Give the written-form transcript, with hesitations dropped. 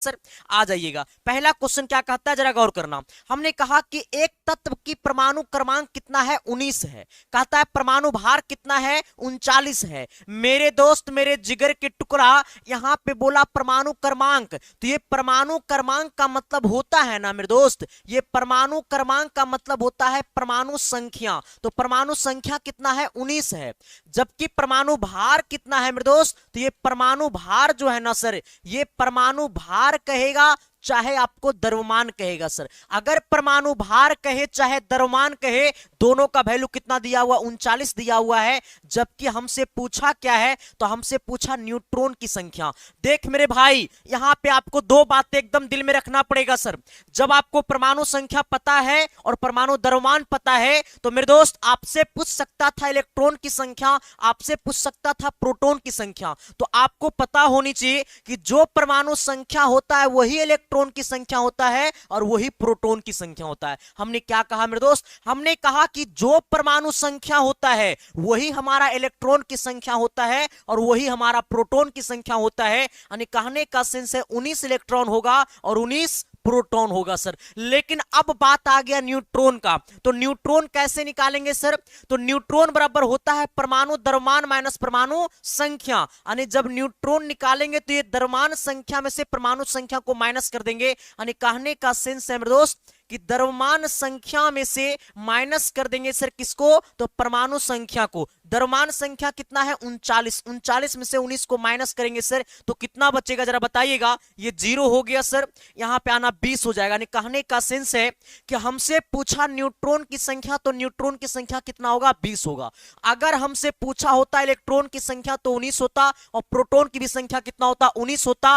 Sir आ जाइएगा। पहला question क्या कहता है जरा गौर करना। हमने कहा कि एक तत्व की परमाणु क्रमांक कितना है 19 है। कहता है परमाणु भार कितना है 39 है। मेरे दोस्त मेरे जिगर के टुकड़ा यहां पे बोला परमाणु क्रमांक, तो ये परमाणु क्रमांक का मतलब होता है ना मेरे दोस्त, ये परमाणु क्रमांक का मतलब होता है परमाणु संख्या। तो परमाणु संख्या कितना है 19 है। जबकि परमाणु भार कितना है मेरे दोस्त, तो ये परमाणु भार जो है ना सर, ये परमाणु भार कहेगा चाहे आपको द्रव्यमान कहेगा सर। अगर परमाणु भार कहे चाहे द्रव्यमान कहे, दोनों का वैल्यू कितना दिया हुआ 39 दिया हुआ है। जबकि हमसे पूछा क्या है, तो हमसे पूछा न्यूट्रॉन की संख्या। देख मेरे भाई यहां पे आपको दो बातें एकदम दिल में रखना पड़ेगा सर। जब आपको परमाणु संख्या पता है और परमाणु द्रव्यमान पता है, तो मेरे दोस्त आपसे पूछ सकता था इलेक्ट्रॉन की संख्या, आपसे पूछ सकता था प्रोटॉन की संख्या। तो आपको पता होनी चाहिए कि जो परमाणु संख्या होता है वही इलेक्ट्रॉन की संख्या होता है और वही प्रोटॉन की संख्या होता है। हमने क्या कहा मेरे दोस्त, हमने कहा कि जो परमाणु संख्या होता है वही हमारा इलेक्ट्रॉन की संख्या होता है और वही हमारा प्रोटॉन की संख्या होता है। यानी कहने का सेंस है 19 इलेक्ट्रॉन होगा और 19 प्रोटॉन होगा सर। लेकिन अब बात आ गया न्यूट्रॉन का, तो न्यूट्रॉन कैसे निकालेंगे सर, तो न्यूट्रॉन बराबर होता है परमाणु द्रव्यमान माइनस परमाणु संख्या। यानी जब न्यूट्रॉन निकालेंगे तो ये द्रव्यमान संख्या में से परमाणु संख्या को माइनस कर देंगे। यानी कहने का सेंस है मेरे दोस्त कि द्रव्यमान संख्या में से माइनस कर देंगे सर किसको, तो परमाणु संख्या को। द्रव्यमान संख्या कितना है 39, 39 में से 19 को माइनस करेंगे सर तो कितना बचेगा जरा बताइएगा। ये 0 हो गया सर, यहां पे आना 20 हो जाएगा। कहने का सेंस है कि हमसे पूछा न्यूट्रॉन की संख्या, तो न्यूट्रॉन की संख्या कितना होगा 20 होगा। अगर हमसे पूछा होता इलेक्ट्रॉन की संख्या तो 19 होता और प्रोटॉन की भी संख्या कितना होता 19 होता।